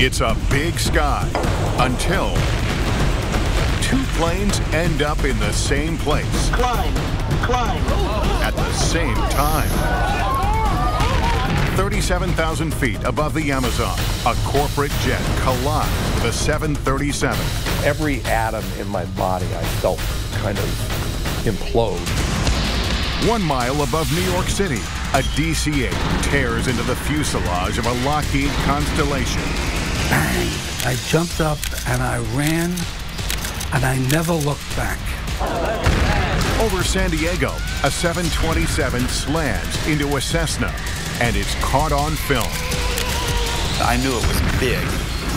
It's a big sky until two planes end up in the same place. Climb. At the same time. 37,000 feet above the Amazon, a corporate jet collides with a 737. Every atom in my body I felt kind of implode. 1 mile above New York City, a DC-8 tears into the fuselage of a Lockheed Constellation. Bang! I jumped up and I ran, and I never looked back. Over San Diego, a 727 slams into a Cessna, and it's caught on film. I knew it was big,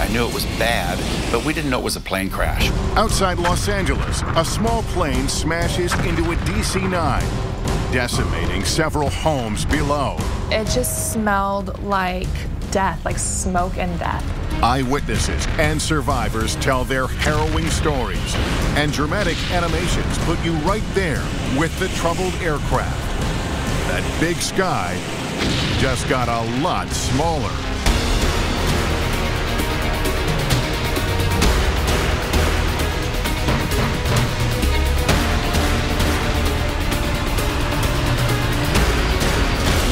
I knew it was bad, but we didn't know it was a plane crash. Outside Los Angeles, a small plane smashes into a DC-9, decimating several homes below. It just smelled like death, like smoke and death. Eyewitnesses and survivors tell their harrowing stories, and dramatic animations put you right there with the troubled aircraft. That big sky just got a lot smaller.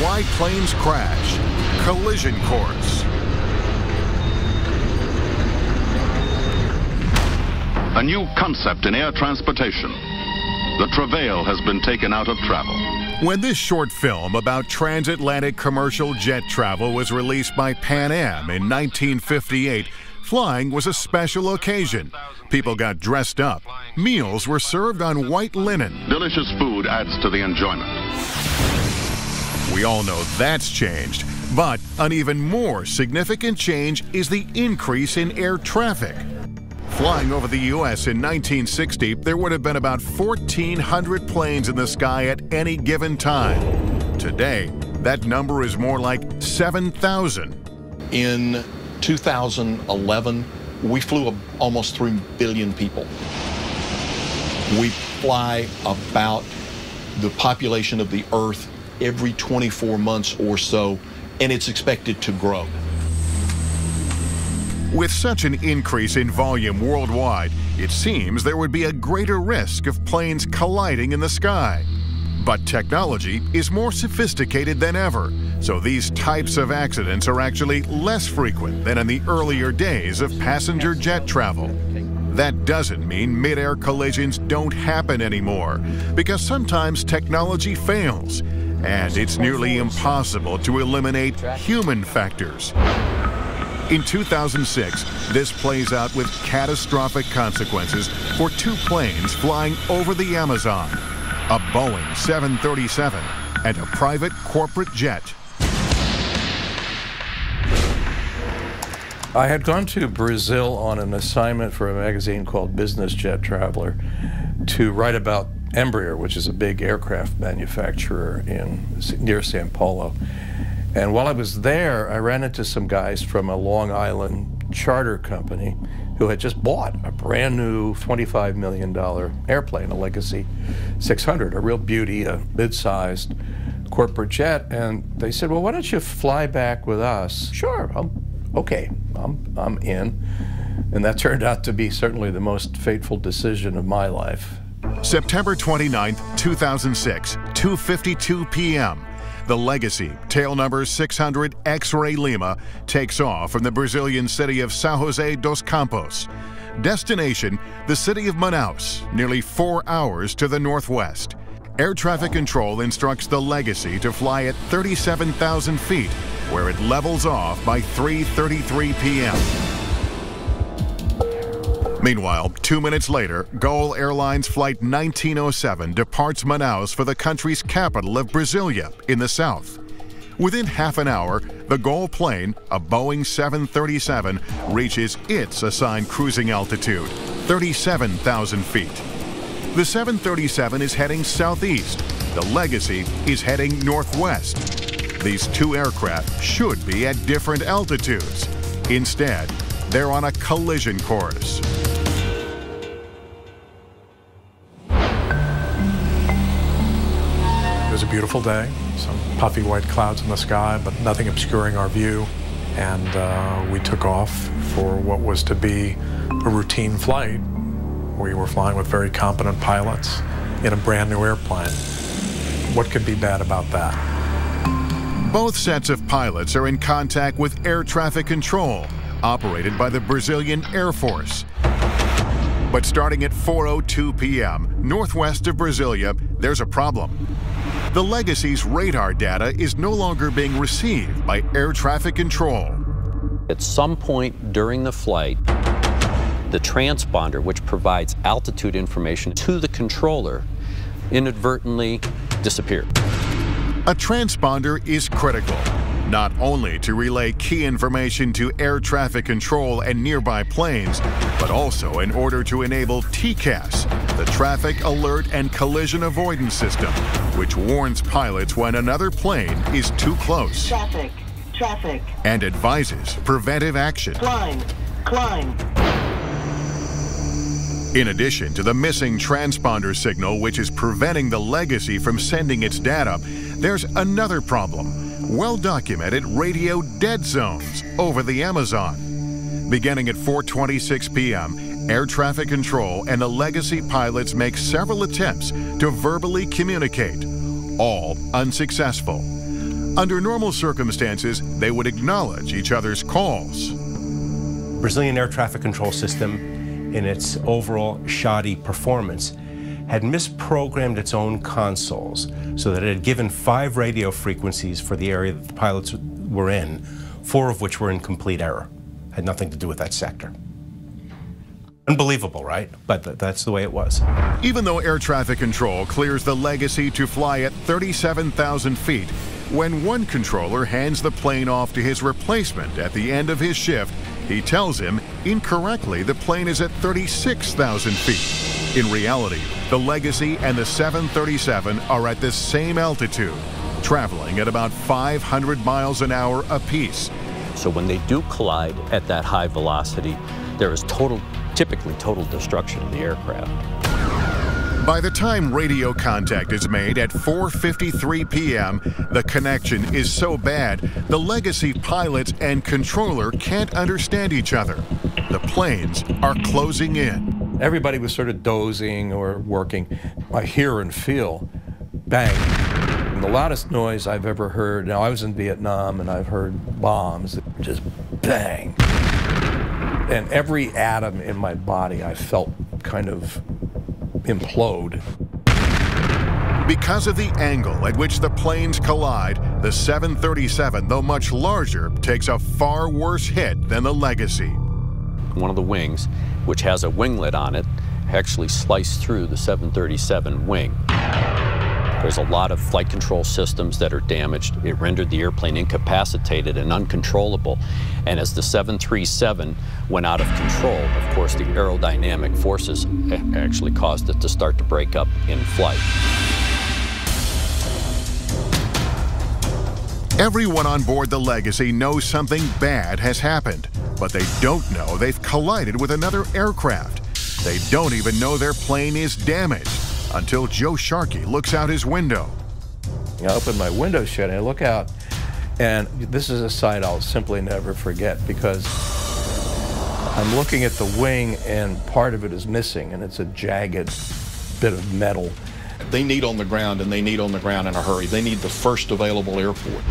Why planes crash. Collision course. A new concept in air transportation. The travail has been taken out of travel. When this short film about transatlantic commercial jet travel was released by Pan Am in 1958, flying was a special occasion. People got dressed up. Meals were served on white linen. Delicious food adds to the enjoyment. We all know that's changed, but an even more significant change is the increase in air traffic. Flying over the U.S. in 1960, there would have been about 1,400 planes in the sky at any given time. Today, that number is more like 7,000. In 2011, we flew almost 3 billion people. We fly about the population of the Earth every 24 months or so, and it's expected to grow. With such an increase in volume worldwide, it seems there would be a greater risk of planes colliding in the sky. But technology is more sophisticated than ever, so these types of accidents are actually less frequent than in the earlier days of passenger jet travel. That doesn't mean mid-air collisions don't happen anymore, because sometimes technology fails, and it's nearly impossible to eliminate human factors. In 2006, this plays out with catastrophic consequences for two planes flying over the Amazon, a Boeing 737 and a private corporate jet. I had gone to Brazil on an assignment for a magazine called Business Jet Traveler to write about Embraer, which is a big aircraft manufacturer near Sao Paulo. And while I was there, I ran into some guys from a Long Island charter company who had just bought a brand new $25 million airplane, a Legacy 600, a real beauty, a mid-sized corporate jet. And they said, well, why don't you fly back with us? Sure, okay, I'm in. And that turned out to be certainly the most fateful decision of my life. September 29th, 2006, 2:52 p.m. The Legacy, tail number 600 X-Ray Lima, takes off from the Brazilian city of São José dos Campos. Destination, the city of Manaus, nearly 4 hours to the northwest. Air traffic control instructs the Legacy to fly at 37,000 feet, where it levels off by 3:33 p.m. Meanwhile, 2 minutes later, Gol Airlines Flight 1907 departs Manaus for the country's capital of Brasilia in the south. Within half an hour, the Gol plane, a Boeing 737, reaches its assigned cruising altitude, 37,000 feet. The 737 is heading southeast. The Legacy is heading northwest. These two aircraft should be at different altitudes. Instead, they're on a collision course. It was a beautiful day, some puffy white clouds in the sky, but nothing obscuring our view. and we took off for what was to be a routine flight. We were flying with very competent pilots in a brand new airplane. What could be bad about that? Both sets of pilots are in contact with air traffic control, operated by the Brazilian Air Force. But starting at 4:02 p.m. northwest of Brasilia, there's a problem. The Legacy's radar data is no longer being received by air traffic control. At some point during the flight, the transponder, which provides altitude information to the controller, inadvertently disappeared. A transponder is critical, not only to relay key information to air traffic control and nearby planes, but also in order to enable TCAS, the Traffic Alert and Collision Avoidance System, which warns pilots when another plane is too close. Traffic. And advises preventive action. Climb. In addition to the missing transponder signal, which is preventing the Legacy from sending its data, there's another problem: well-documented radio dead zones over the Amazon. Beginning at 4:26 p.m., air traffic control and the Legacy pilots make several attempts to verbally communicate, all unsuccessful. Under normal circumstances, they would acknowledge each other's calls. Brazilian air traffic control system, in its overall shoddy performance, had misprogrammed its own consoles so that it had given 5 radio frequencies for the area that the pilots were in, 4 of which were in complete error. Had nothing to do with that sector. Unbelievable, right? But that's the way it was. Even though air traffic control clears the Legacy to fly at 37,000 feet, when one controller hands the plane off to his replacement at the end of his shift, he tells him incorrectly the plane is at 36,000 feet. In reality, the Legacy and the 737 are at the same altitude, traveling at about 500 miles an hour apiece. So when they do collide at that high velocity, there is typically total destruction of the aircraft. By the time radio contact is made at 4:53 p.m., the connection is so bad, the Legacy pilots and controller can't understand each other. The planes are closing in. Everybody was sort of dozing or working. I hear and feel bang. And the loudest noise I've ever heard, now I was in Vietnam and I've heard bombs, just bang. And every atom in my body I felt kind of implode. Because of the angle at which the planes collide, the 737, though much larger, takes a far worse hit than the Legacy. One of the wings, which has a winglet on it, actually sliced through the 737 wing. There's a lot of flight control systems that are damaged. It rendered the airplane incapacitated and uncontrollable. And as the 737 went out of control, of course, the aerodynamic forces actually caused it to start to break up in flight. Everyone on board the Legacy knows something bad has happened, but they don't know they've collided with another aircraft. They don't even know their plane is damaged until Joe Sharkey looks out his window. I open my window shade and I look out, and this is a sight I'll simply never forget, because I'm looking at the wing and part of it is missing, and it's a jagged bit of metal. They need on the ground, and they need on the ground in a hurry. They need the first available airport.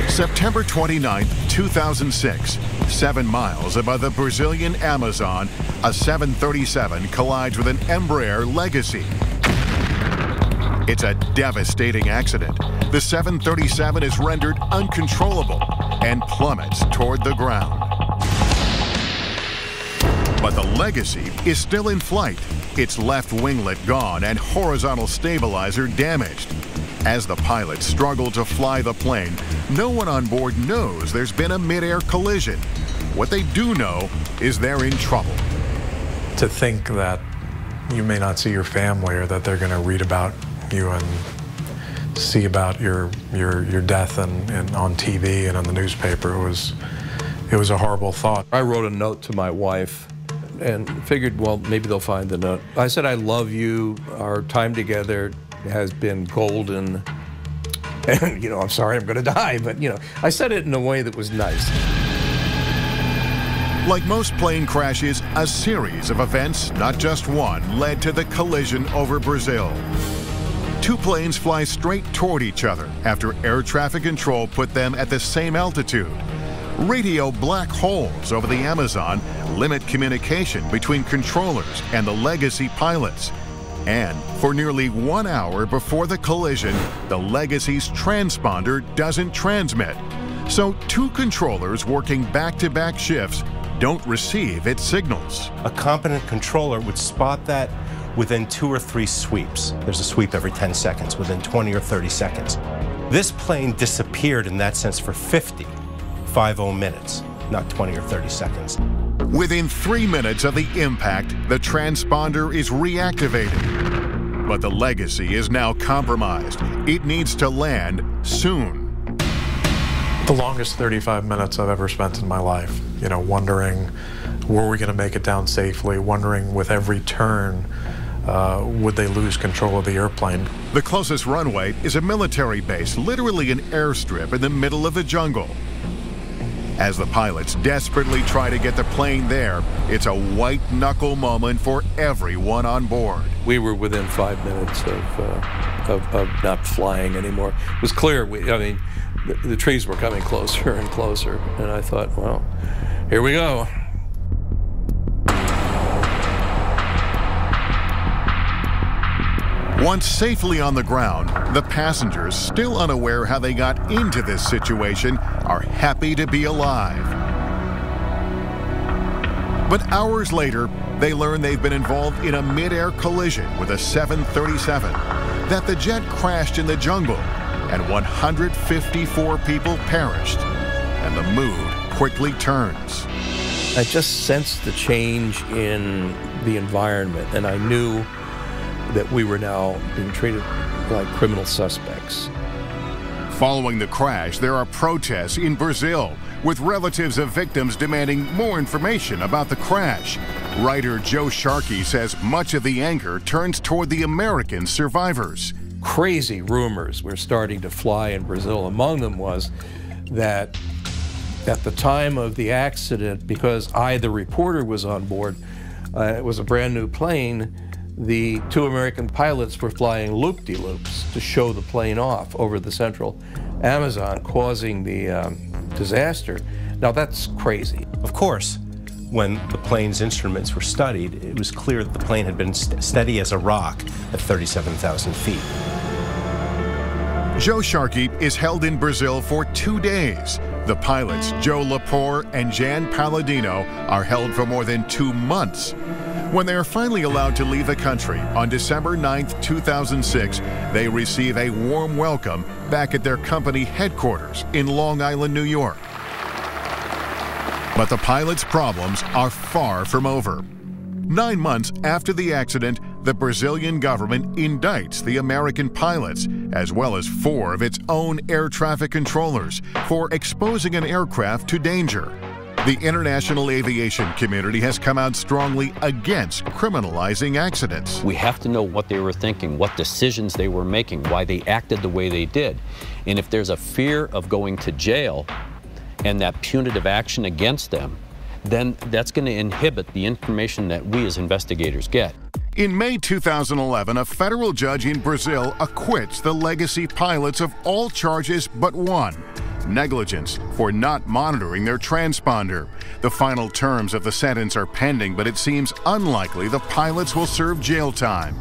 September 29, 2006, 7 miles above the Brazilian Amazon, a 737 collides with an Embraer Legacy. It's a devastating accident. The 737 is rendered uncontrollable and plummets toward the ground. But the Legacy is still in flight, its left winglet gone and horizontal stabilizer damaged. As the pilots struggle to fly the plane, no one on board knows there's been a mid-air collision. What they do know is they're in trouble. To think that you may not see your family, or that they're going to read about you and see about your death and on TV and on the newspaper, it was a horrible thought. I wrote a note to my wife and figured, well, maybe they'll find the note. I said, I love you. Our time together has been golden. And, you know, I'm sorry I'm going to die, but, you know, I said it in a way that was nice. Like most plane crashes, a series of events, not just one, led to the collision over Brazil. Two planes fly straight toward each other after air traffic control put them at the same altitude. Radio black holes over the Amazon limit communication between controllers and the Legacy pilots. And for nearly 1 hour before the collision, the Legacy's transponder doesn't transmit. So two controllers working back-to-back shifts don't receive its signals. A competent controller would spot that within 2 or 3 sweeps. There's a sweep every 10 seconds, within 20 or 30 seconds. This plane disappeared in that sense for 50 minutes, not 20 or 30 seconds. Within 3 minutes of the impact, the transponder is reactivated. But the Legacy is now compromised. It needs to land soon. The longest 35 minutes I've ever spent in my life, you know, wondering, were we going to make it down safely, wondering with every turn, would they lose control of the airplane? The closest runway is a military base, literally an airstrip in the middle of the jungle. As the pilots desperately try to get the plane there, it's a white-knuckle moment for everyone on board. We were within 5 minutes of not flying anymore. It was clear, I mean, the trees were coming closer and closer, and I thought, well, here we go. Once safely on the ground, the passengers, still unaware how they got into this situation, are happy to be alive. But hours later, they learn they've been involved in a mid-air collision with a 737, that the jet crashed in the jungle, and 154 people perished, and the mood quickly turns. I just sensed the change in the environment, and I knew that we were now being treated like criminal suspects. Following the crash, there are protests in Brazil, with relatives of victims demanding more information about the crash. Writer Joe Sharkey says much of the anger turns toward the American survivors. Crazy rumors were starting to fly in Brazil. Among them was that at the time of the accident, because the reporter, was on board, it was a brand new plane, the two American pilots were flying loop-de-loops to show the plane off over the central Amazon, causing the disaster. Now that's crazy. Of course, when the plane's instruments were studied, it was clear that the plane had been steady as a rock at 37,000 feet. Joe Sharkey is held in Brazil for 2 days. The pilots, Joe Lepore and Jan Palladino, are held for more than 2 months. When they are finally allowed to leave the country on December 9th, 2006, they receive a warm welcome back at their company headquarters in Long Island, New York. But the pilots' problems are far from over. 9 months after the accident, the Brazilian government indicts the American pilots, as well as 4 of its own air traffic controllers, for exposing an aircraft to danger. The international aviation community has come out strongly against criminalizing accidents. We have to know what they were thinking, what decisions they were making, why they acted the way they did. And if there's a fear of going to jail and that punitive action against them, then that's going to inhibit the information that we as investigators get. In May 2011, a federal judge in Brazil acquits the Legacy pilots of all charges but one: negligence for not monitoring their transponder. The final terms of the sentence are pending, but it seems unlikely the pilots will serve jail time.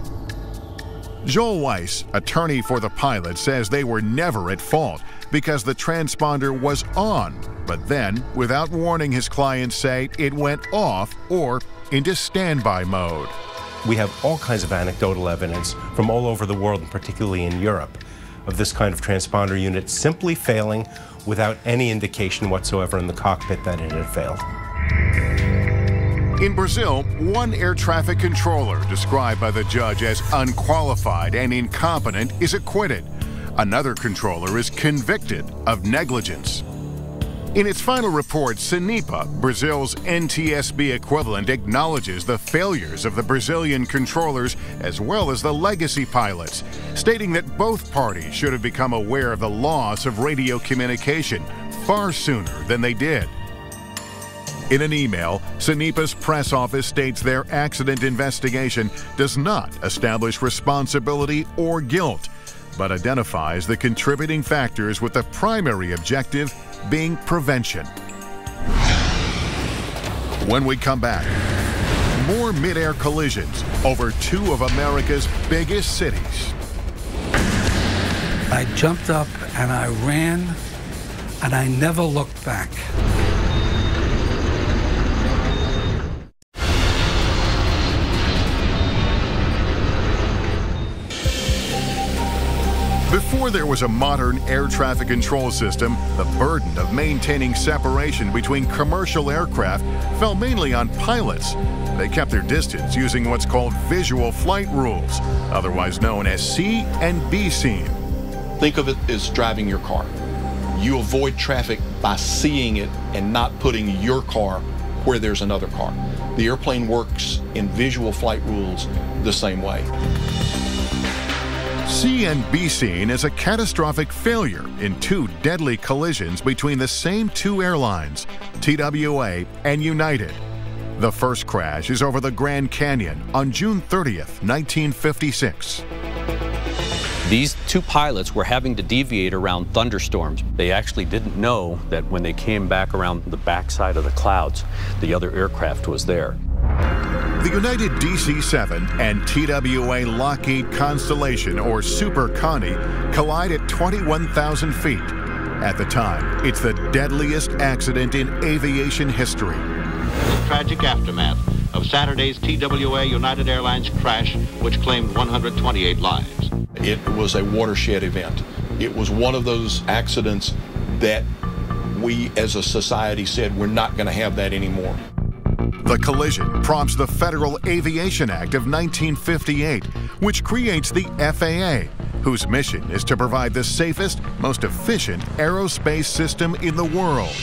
Joel Weiss, attorney for the pilots, says they were never at fault because the transponder was on, but then, without warning, his clients say it went off or into standby mode. We have all kinds of anecdotal evidence from all over the world, and particularly in Europe, of this kind of transponder unit simply failing without any indication whatsoever in the cockpit that it had failed. In Brazil, one air traffic controller, described by the judge as unqualified and incompetent, is acquitted. Another controller is convicted of negligence. In its final report, SENIPA, Brazil's NTSB equivalent, acknowledges the failures of the Brazilian controllers as well as the legacy pilots, stating that both parties should have become aware of the loss of radio communication far sooner than they did. In an email, SENIPA's press office states their accident investigation does not establish responsibility or guilt, but identifies the contributing factors with the primary objective being prevention. When we come back, more mid-air collisions over two of America's biggest cities. I jumped up and I ran, and I never looked back. Before there was a modern air traffic control system, the burden of maintaining separation between commercial aircraft fell mainly on pilots. They kept their distance using what's called visual flight rules, otherwise known as C and B scene. Think of it as driving your car. You avoid traffic by seeing it and not putting your car where there's another car. The airplane works in visual flight rules the same way. C and B scene is a catastrophic failure in two deadly collisions between the same two airlines, TWA and United. The first crash is over the Grand Canyon on June 30th, 1956. These two pilots were having to deviate around thunderstorms. They actually didn't know that when they came back around the backside of the clouds, the other aircraft was there. The United DC-7 and TWA Lockheed Constellation, or Super Connie, collide at 21,000 feet. At the time, it's the deadliest accident in aviation history. The tragic aftermath of Saturday's TWA United Airlines crash, which claimed 128 lives. It was a watershed event. It was one of those accidents that we as a society said we're not going to have that anymore. The collision prompts the Federal Aviation Act of 1958, which creates the FAA, whose mission is to provide the safest, most efficient aerospace system in the world.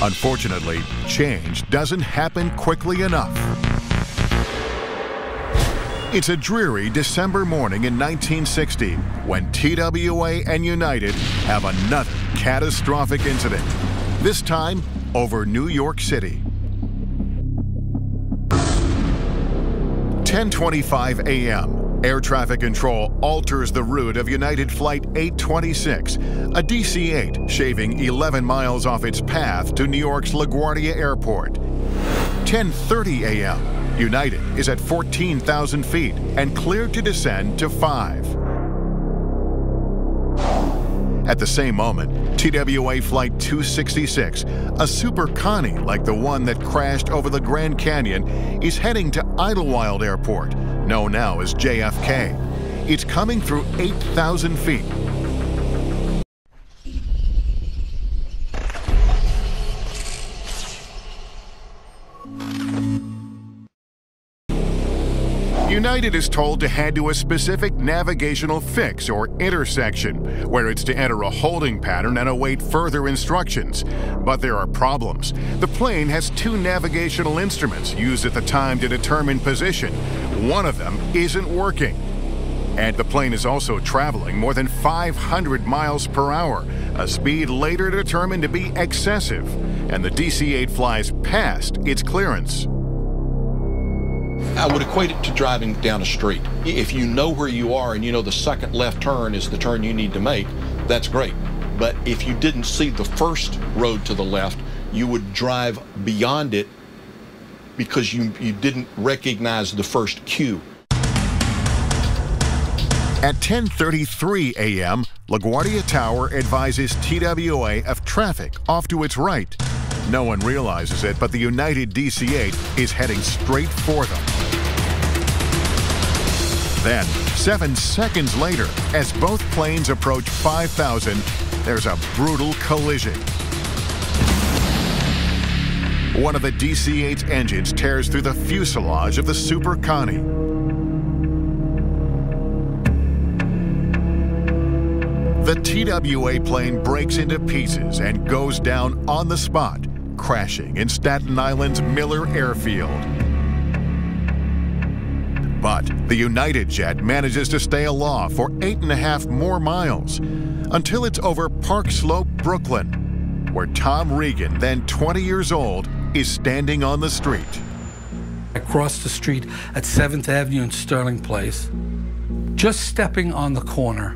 Unfortunately, change doesn't happen quickly enough. It's a dreary December morning in 1960 when TWA and United have another catastrophic incident, this time over New York City. 10:25 a.m., air traffic control alters the route of United Flight 826, a DC-8 shaving 11 miles off its path to New York's LaGuardia Airport. 10:30 a.m., United is at 14,000 feet and cleared to descend to 5. At the same moment, TWA Flight 266, a Super Connie like the one that crashed over the Grand Canyon, is heading to Idlewild Airport, known now as JFK. It's coming through 8,000 feet. United is told to head to a specific navigational fix or intersection, where it's to enter a holding pattern and await further instructions. But there are problems. The plane has two navigational instruments used at the time to determine position. One of them isn't working. And the plane is also traveling more than 500 miles per hour, a speed later determined to be excessive. And the DC-8 flies past its clearance. I would equate it to driving down a street. If you know where you are and you know the second left turn is the turn you need to make, that's great. But if you didn't see the first road to the left, you would drive beyond it because you didn't recognize the first cue. At 10:33 a.m., LaGuardia Tower advises TWA of traffic off to its right. No one realizes it, but the United DC-8 is heading straight for them. Then, 7 seconds later, as both planes approach 5,000, there's a brutal collision. One of the DC-8's engines tears through the fuselage of the Super Connie. The TWA plane breaks into pieces and goes down on the spot, crashing in Staten Island's Miller Airfield. But the United jet manages to stay aloft for 8.5 more miles until it's over Park Slope, Brooklyn, where Tom Regan, then 20 years old, is standing on the street. I crossed the street at 7th Avenue and Sterling Place, just stepping on the corner,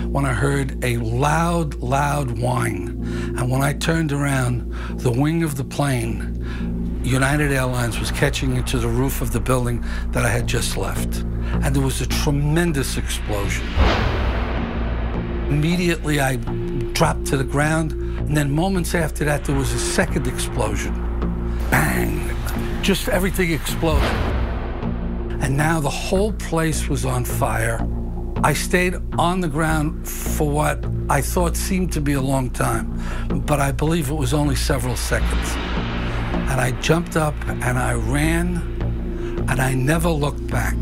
when I heard a loud, loud whine. And when I turned around, the wing of the plane, United Airlines, was catching into the roof of the building that I had just left. And there was a tremendous explosion. Immediately, I dropped to the ground, and then moments after that, there was a second explosion. Bang! Just everything exploded. And now the whole place was on fire. I stayed on the ground for what I thought seemed to be a long time, but I believe it was only several seconds. And I jumped up and I ran, and I never looked back.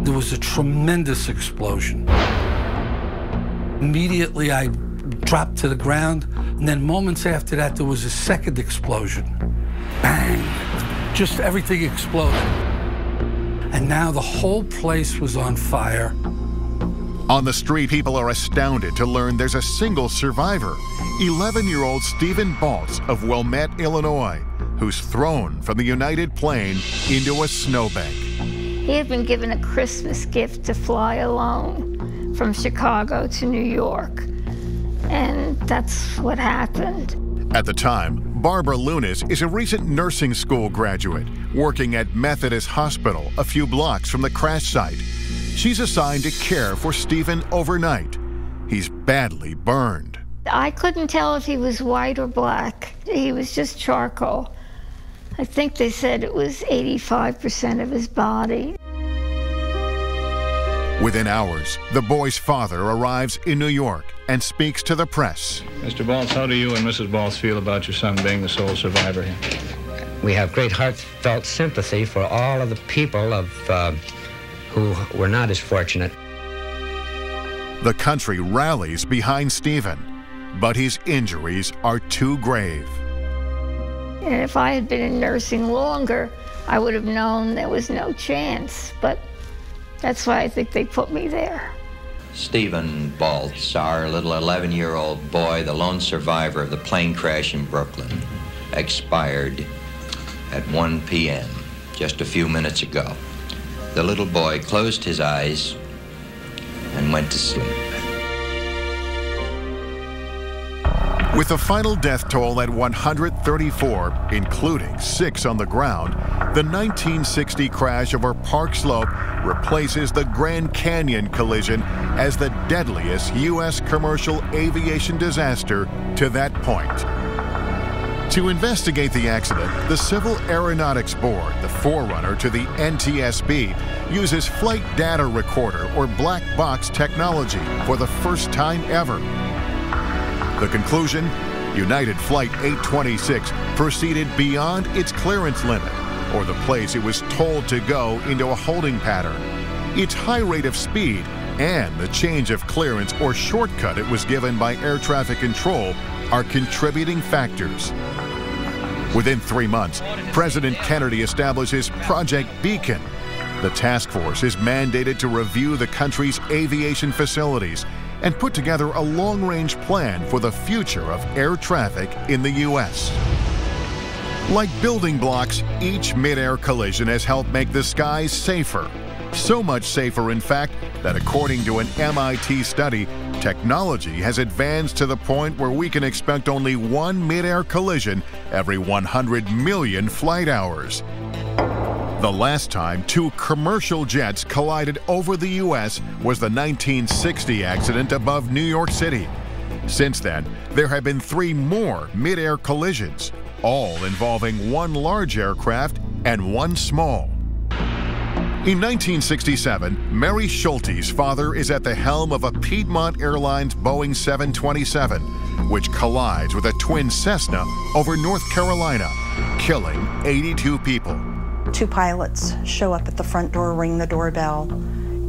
There was a tremendous explosion. Immediately, I dropped to the ground, and then moments after that, there was a second explosion. Bang! Just everything exploded. And now the whole place was on fire. On the street, people are astounded to learn there's a single survivor, 11-year-old Stephen Baltz of Wilmette, Illinois, who's thrown from the United plane into a snowbank. He had been given a Christmas gift to fly alone from Chicago to New York, and that's what happened. At the time, Barbara Lunis is a recent nursing school graduate working at Methodist Hospital a few blocks from the crash site. She's assigned to care for Stephen overnight. He's badly burned. I couldn't tell if he was white or black. He was just charcoal. I think they said it was 85% of his body. Within hours, the boy's father arrives in New York and speaks to the press. Mr. Baltz, how do you and Mrs. Baltz feel about your son being the sole survivor here? We have great heartfelt sympathy for all of the people who were not as fortunate. The country rallies behind Stephen, but his injuries are too grave. And if I had been in nursing longer, I would have known there was no chance, but that's why I think they put me there. Stephen Baltz, our little 11-year-old boy, the lone survivor of the plane crash in Brooklyn, expired at 1 p.m., just a few minutes ago. The little boy closed his eyes and went to sleep. With the final death toll at 134, including 6 on the ground, the 1960 crash over Park Slope replaces the Grand Canyon collision as the deadliest U.S. commercial aviation disaster to that point. To investigate the accident, the Civil Aeronautics Board, the forerunner to the NTSB, uses flight data recorder or black box technology for the first time ever. The conclusion? United Flight 826 proceeded beyond its clearance limit, or the place it was told to go, into a holding pattern. Its high rate of speed and the change of clearance or shortcut it was given by air traffic control are contributing factors. Within 3 months, President Kennedy establishes Project Beacon. The task force is mandated to review the country's aviation facilities and put together a long-range plan for the future of air traffic in the U.S. Like building blocks, each mid-air collision has helped make the skies safer. So much safer, in fact, that according to an MIT study, technology has advanced to the point where we can expect only one mid-air collision every 100 million flight hours. The last time 2 commercial jets collided over the U.S. was the 1960 accident above New York City. Since then, there have been 3 more mid-air collisions, all involving 1 large aircraft and 1 small. In 1967, Mary Schulte's father is at the helm of a Piedmont Airlines Boeing 727, which collides with a twin Cessna over North Carolina, killing 82 people. 2 pilots show up at the front door, ring the doorbell,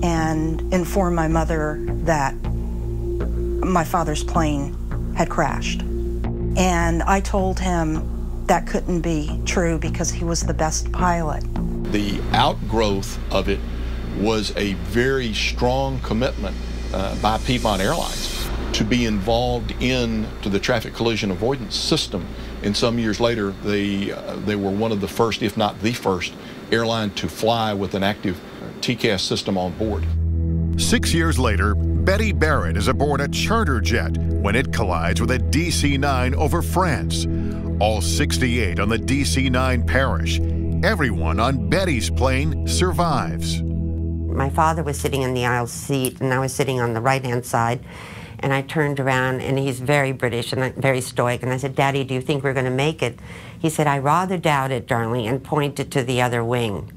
and inform my mother that my father's plane had crashed. And I told him that couldn't be true because he was the best pilot. The outgrowth of it was a very strong commitment by Piedmont Airlines to be involved into the traffic collision avoidance system. And some years later, they were one of the first, if not the first, airline to fly with an active TCAS system on board. 6 years later, Betty Barrett is aboard a charter jet when it collides with a DC-9 over France. All 68 on the DC-9 perish. Everyone on Betty's plane survives. My father was sitting in the aisle seat, and I was sitting on the right-hand side. And I turned around, and he's very British and very stoic. And I said, "Daddy, do you think we're going to make it?" He said, "I rather doubt it, darling," and pointed to the other wing.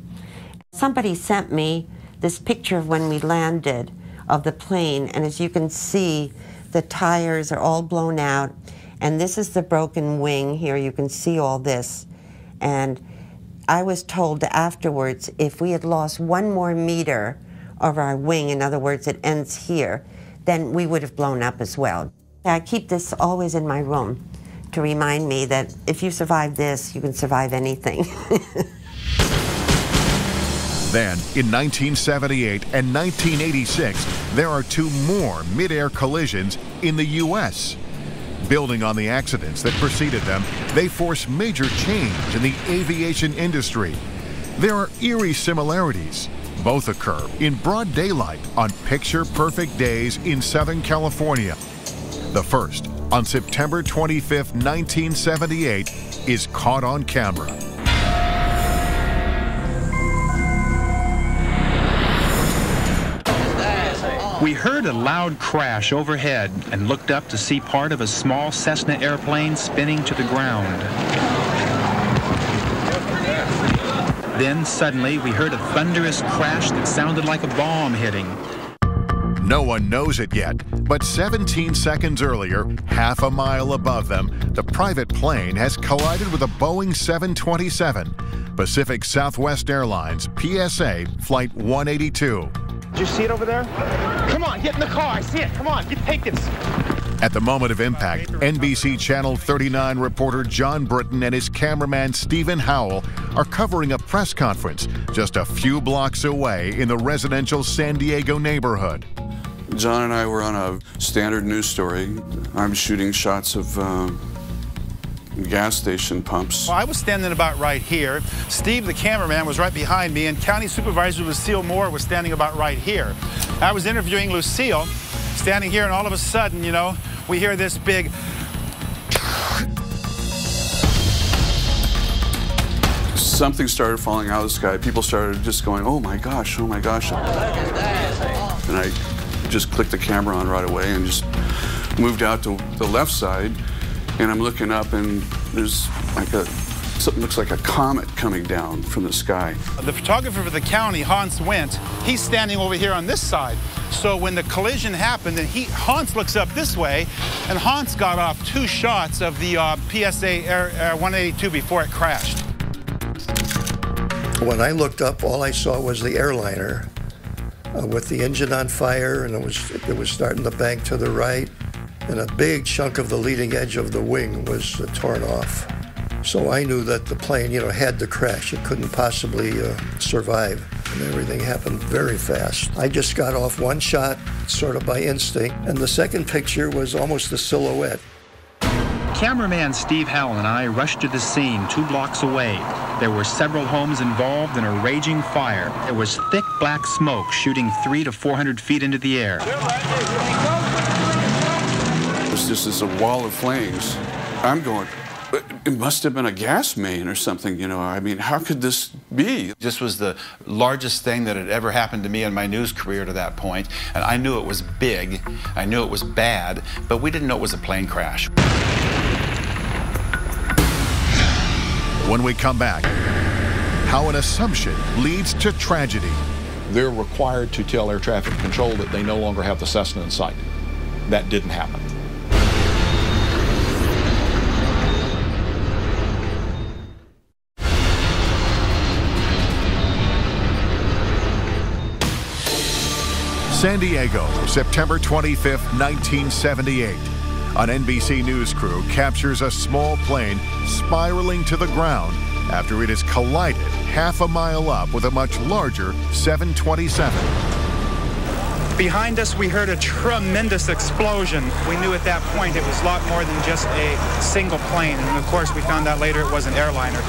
Somebody sent me this picture of when we landed of the plane. And as you can see, the tires are all blown out. And this is the broken wing here. You can see all this. And I was told afterwards, if we had lost 1 more meter of our wing, in other words, it ends here, then we would have blown up as well. I keep this always in my room to remind me that if you survive this, you can survive anything. Then, in 1978 and 1986, there are 2 more mid-air collisions in the U.S. Building on the accidents that preceded them, they force major change in the aviation industry. There are eerie similarities. Both occur in broad daylight on picture-perfect days in Southern California. The first, on September 25, 1978, is caught on camera. We heard a loud crash overhead and looked up to see part of a small Cessna airplane spinning to the ground. Then suddenly we heard a thunderous crash that sounded like a bomb hitting. No one knows it yet, but 17 seconds earlier, half a mile above them, the private plane has collided with a Boeing 727, Pacific Southwest Airlines, PSA, Flight 182. Did you see it over there? Come on, get in the car. I see it. Come on, take this. At the moment of impact, NBC Channel 39 reporter John Britton and his cameraman Stephen Howell are covering a press conference just a few blocks away in the residential San Diego neighborhood. John and I were on a standard news story. I'm shooting shots of gas station pumps. Well, I was standing about right here. Steve, the cameraman, was right behind me, and County Supervisor Lucille Moore was standing about right here. I was interviewing Lucille, standing here, and all of a sudden, you know, we hear this big... Something started falling out of the sky. People started just going, "Oh my gosh, oh my gosh." And I just clicked the camera on right away and just moved out to the left side. And I'm looking up, and there's like something looks like a comet coming down from the sky. The photographer for the county, Hans Wendt, he's standing over here on this side. So when the collision happened, and Hans looks up this way, and Hans got off 2 shots of the PSA Air 182 before it crashed. When I looked up, all I saw was the airliner with the engine on fire, and it was starting to bank to the right. And a big chunk of the leading edge of the wing was torn off. So I knew that the plane, had to crash. It couldn't possibly survive. And everything happened very fast. I just got off 1 shot, sort of by instinct, and the second picture was almost a silhouette. Cameraman Steve Howell and I rushed to the scene 2 blocks away. There were several homes involved in a raging fire. There was thick black smoke shooting 300 to 400 feet into the air. It's just a wall of flames. I'm going, It must have been a gas main or something, you know. I mean, how could this be? This was the largest thing that had ever happened to me in my news career to that point, and I knew it was big, I knew it was bad, but we didn't know it was a plane crash. When we come back, how an assumption leads to tragedy. They're required to tell air traffic control that they no longer have the Cessna in sight. That didn't happen. San Diego, September 25th, 1978. An NBC News crew captures a small plane spiraling to the ground after it has collided half a mile up with a much larger 727. Behind us, we heard a tremendous explosion. We knew at that point it was a lot more than just a single plane, and of course we found out later it was an airliner.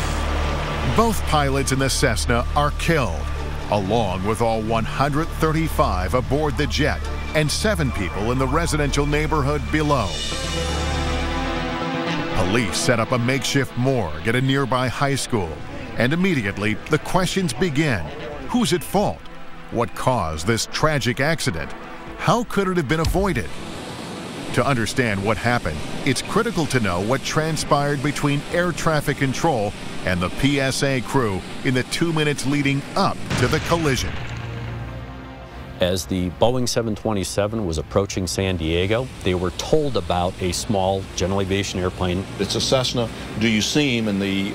Both pilots in the Cessna are killed, along with all 135 aboard the jet and 7 people in the residential neighborhood below. Police set up a makeshift morgue at a nearby high school, and immediately the questions begin. Who's at fault? What caused this tragic accident? How could it have been avoided? To understand what happened, it's critical to know what transpired between air traffic control and the PSA crew in the 2 minutes leading up to the collision. As the Boeing 727 was approaching San Diego, they were told about a small general aviation airplane. It's a Cessna. Do you see him? And the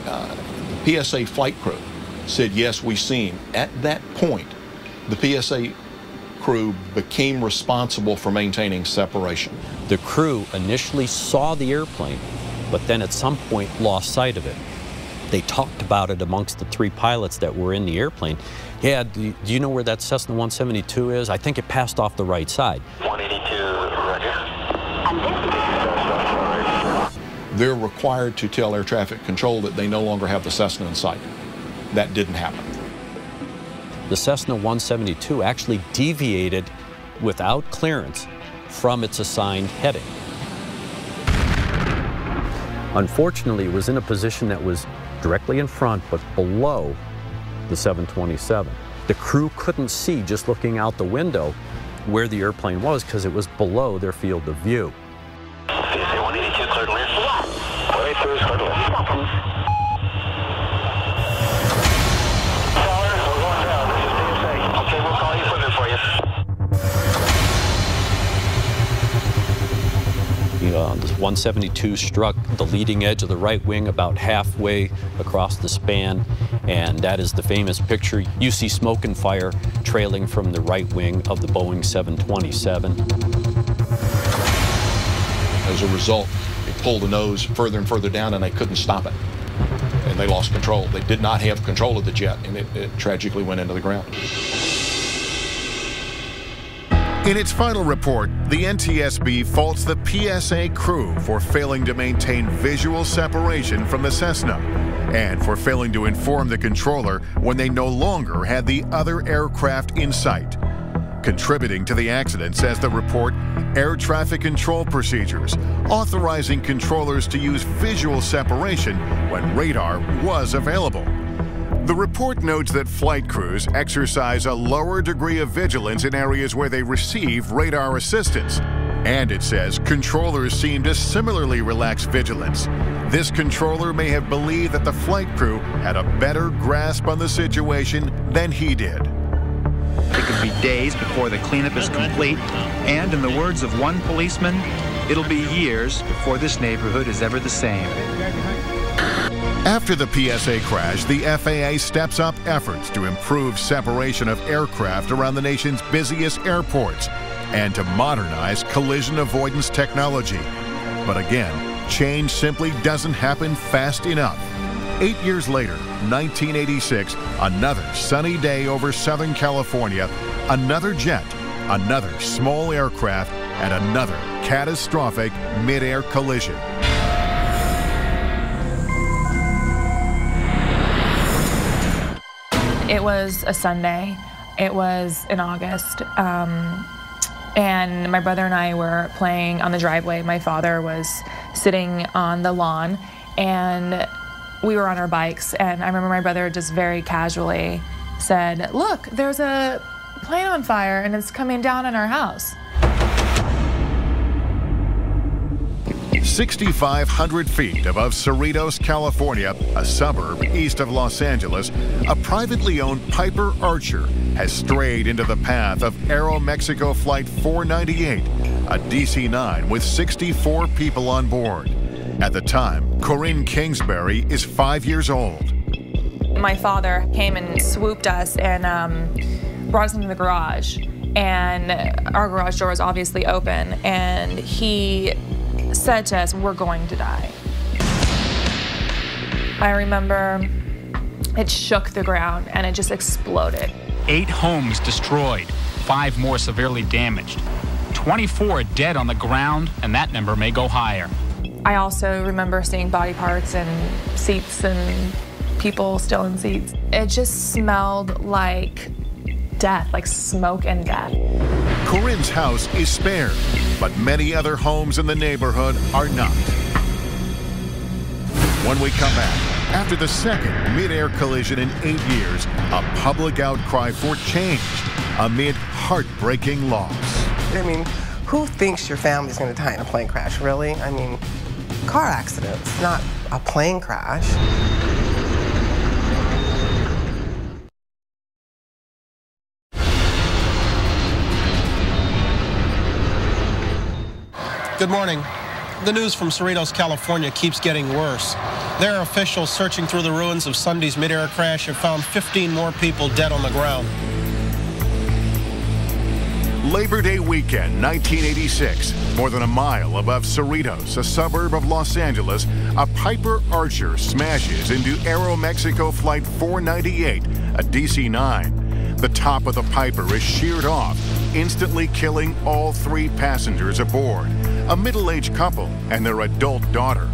PSA flight crew said, yes, we see him. At that point, the PSA crew became responsible for maintaining separation. The crew initially saw the airplane, but then at some point lost sight of it. They talked about it amongst the 3 pilots that were in the airplane. Yeah, do you know where that Cessna 172 is? I think it passed off the right side. 182, roger. They're required to tell air traffic control that they no longer have the Cessna in sight. That didn't happen. The Cessna 172 actually deviated without clearance from its assigned heading. Unfortunately, it was in a position that was directly in front but below the 727. The crew couldn't see, just looking out the window, where the airplane was because it was below their field of view. PSA 182 cleared land. 182 is cleared land. Caller, we're going down. This is PSA. Okay, we'll call you equipment for you. The 172 struck the leading edge of the right wing about halfway across the span, and that is the famous picture. You see smoke and fire trailing from the right wing of the Boeing 727. As a result, it pulled the nose further and further down, and they couldn't stop it. And they lost control. They did not have control of the jet, and it tragically went into the ground. In its final report, the NTSB faults the PSA crew for failing to maintain visual separation from the Cessna and for failing to inform the controller when they no longer had the other aircraft in sight. Contributing to the accident, says the report, air traffic control procedures, authorizing controllers to use visual separation when radar was available. The report notes that flight crews exercise a lower degree of vigilance in areas where they receive radar assistance. And it says controllers seem to similarly relax vigilance. This controller may have believed that the flight crew had a better grasp on the situation than he did. It could be days before the cleanup is complete, and in the words of one policeman, it'll be years before this neighborhood is ever the same. After the PSA crash, the FAA steps up efforts to improve separation of aircraft around the nation's busiest airports and to modernize collision avoidance technology. But again, change simply doesn't happen fast enough. 8 years later, 1986, another sunny day over Southern California, another jet, another small aircraft, and another catastrophic mid-air collision. It was a Sunday. It was in August. And my brother and I were playing on the driveway. My father was sitting on the lawn, and we were on our bikes, and I remember my brother just very casually said, "Look, there's a plane on fire and it's coming down on our house." 6,500 feet above Cerritos, California, a suburb east of Los Angeles, a privately owned Piper Archer has strayed into the path of Aeromexico Flight 498, a DC-9 with 64 people on board. At the time, Corinne Kingsbury is 5 years old. My father came and swooped us and brought us into the garage, and our garage door was obviously open, and he said to us, "We're going to die." I remember it shook the ground and it just exploded. 8 homes destroyed, 5 more severely damaged. 24 dead on the ground, and that number may go higher. I also remember seeing body parts and seats and people still in seats. It just smelled like death, like smoke and death. Corinne's house is spared, but many other homes in the neighborhood are not. When we come back, after the second mid-air collision in 8 years, a public outcry for change amid heartbreaking loss. I mean, who thinks your family's going to die in a plane crash, really? I mean, car accidents, not a plane crash. Good morning. The news from Cerritos, California keeps getting worse. There are officials searching through the ruins of Sunday's mid-air crash have found 15 more people dead on the ground. Labor Day weekend, 1986, more than a mile above Cerritos, a suburb of Los Angeles, a Piper Archer smashes into Aeromexico Flight 498, a DC-9. The top of the Piper is sheared off, instantly killing all 3 passengers aboard, a middle-aged couple and their adult daughter.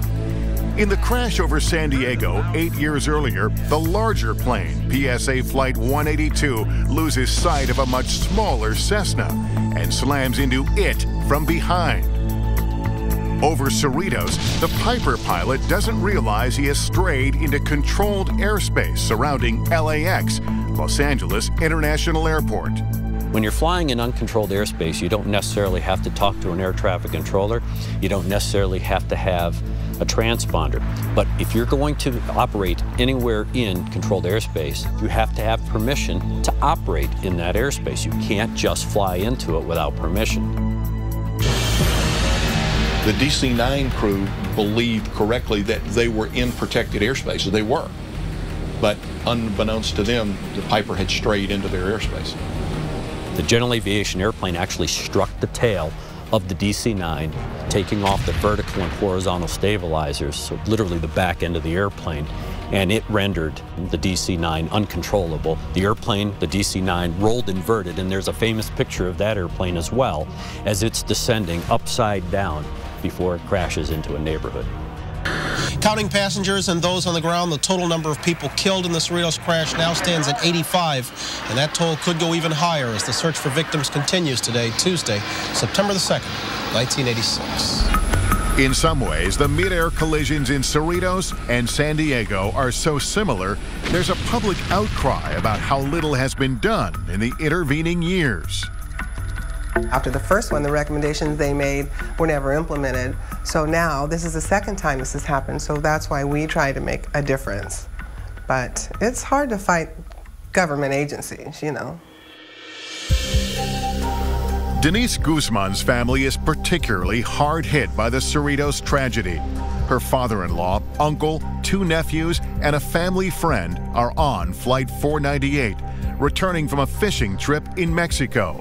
In the crash over San Diego 8 years earlier, the larger plane, PSA Flight 182, loses sight of a much smaller Cessna and slams into it from behind. Over Cerritos, the Piper pilot doesn't realize he has strayed into controlled airspace surrounding LAX, Los Angeles International Airport. When you're flying in uncontrolled airspace, you don't necessarily have to talk to an air traffic controller. You don't necessarily have to have a transponder. But if you're going to operate anywhere in controlled airspace, you have to have permission to operate in that airspace. You can't just fly into it without permission. The DC-9 crew believed correctly that they were in protected airspace. They were. But unbeknownst to them, the Piper had strayed into their airspace. The general aviation airplane actually struck the tail of the DC-9, taking off the vertical and horizontal stabilizers, so literally the back end of the airplane, and it rendered the DC-9 uncontrollable. The airplane, the DC-9, rolled inverted, and there's a famous picture of that airplane as well, as it's descending upside down before it crashes into a neighborhood. Counting passengers and those on the ground, the total number of people killed in the Cerritos crash now stands at 85, and that toll could go even higher as the search for victims continues today, Tuesday, September the 2nd, 1986. In some ways, the mid-air collisions in Cerritos and San Diego are so similar, there's a public outcry about how little has been done in the intervening years. After the first one, the recommendations they made were never implemented. So now, this is the second time this has happened, so that's why we try to make a difference. But it's hard to fight government agencies, you know. Denise Guzman's family is particularly hard hit by the Cerritos tragedy. Her father-in-law, uncle, 2 nephews, and a family friend are on Flight 498, returning from a fishing trip in Mexico.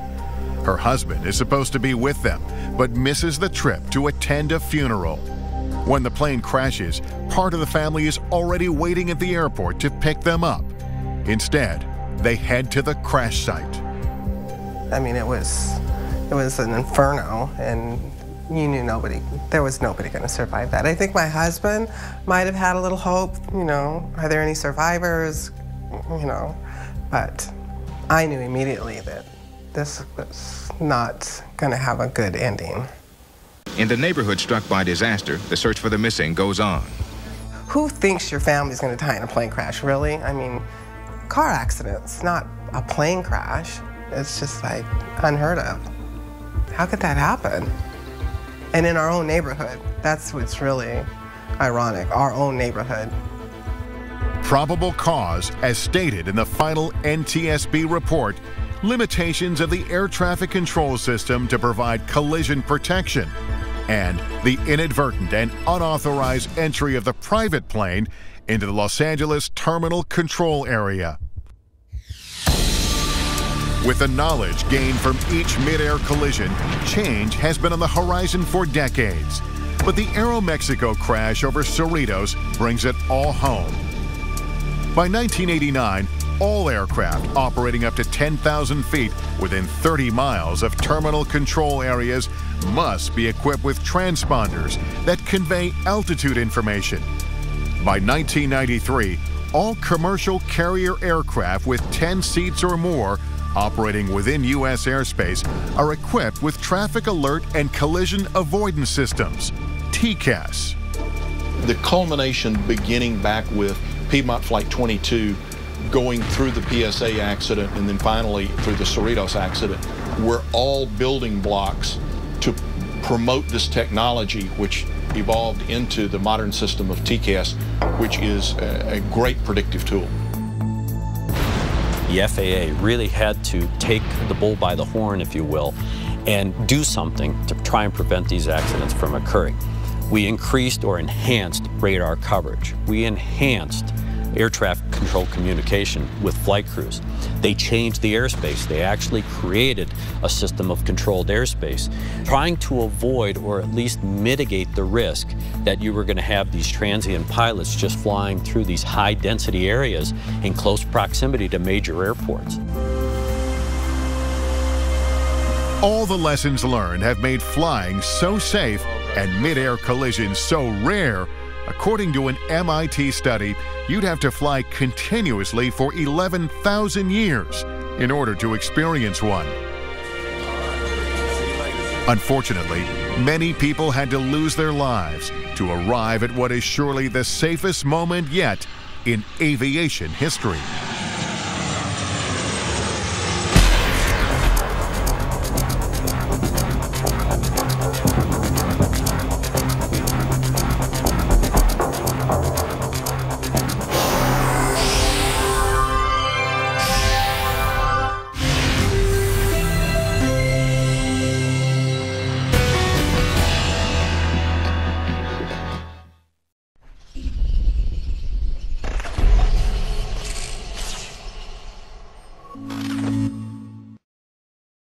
Her husband is supposed to be with them, but misses the trip to attend a funeral. When the plane crashes, part of the family is already waiting at the airport to pick them up. Instead, they head to the crash site. I mean, it was an inferno, and you knew there was nobody going to survive that. I think my husband might have had a little hope, you know, are there any survivors, you know, but I knew immediately that this was not going to have a good ending. In the neighborhood struck by disaster, the search for the missing goes on. who thinks your family's going to die in a plane crash, really? I mean, car accidents, not a plane crash. It's just like unheard of. How could that happen? And in our own neighborhood, that's what's really ironic, our own neighborhood. Probable cause, as stated in the final NTSB report, limitations of the air traffic control system to provide collision protection, and the inadvertent and unauthorized entry of the private plane into the Los Angeles terminal control area. With the knowledge gained from each mid-air collision, change has been on the horizon for decades. But the Aeromexico crash over Cerritos brings it all home. By 1989, all aircraft operating up to 10,000 feet within 30 miles of terminal control areas must be equipped with transponders that convey altitude information. By 1993, all commercial carrier aircraft with 10 seats or more operating within U.S. airspace are equipped with traffic alert and collision avoidance systems, TCAS. The culmination beginning back with Piedmont Flight 22 going through the PSA accident and then finally through the Cerritos accident were all building blocks to promote this technology, which evolved into the modern system of TCAS, which is a great predictive tool. The FAA really had to take the bull by the horn, if you will, and do something to try and prevent these accidents from occurring. We increased or enhanced radar coverage. We enhanced air traffic control communication with flight crews. They changed the airspace. They actually created a system of controlled airspace, trying to avoid or at least mitigate the risk that you were going to have these transient pilots just flying through these high-density areas in close proximity to major airports. All the lessons learned have made flying so safe and mid-air collisions so rare. According to an MIT study, you'd have to fly continuously for 11,000 years in order to experience one. Unfortunately, many people had to lose their lives to arrive at what is surely the safest moment yet in aviation history.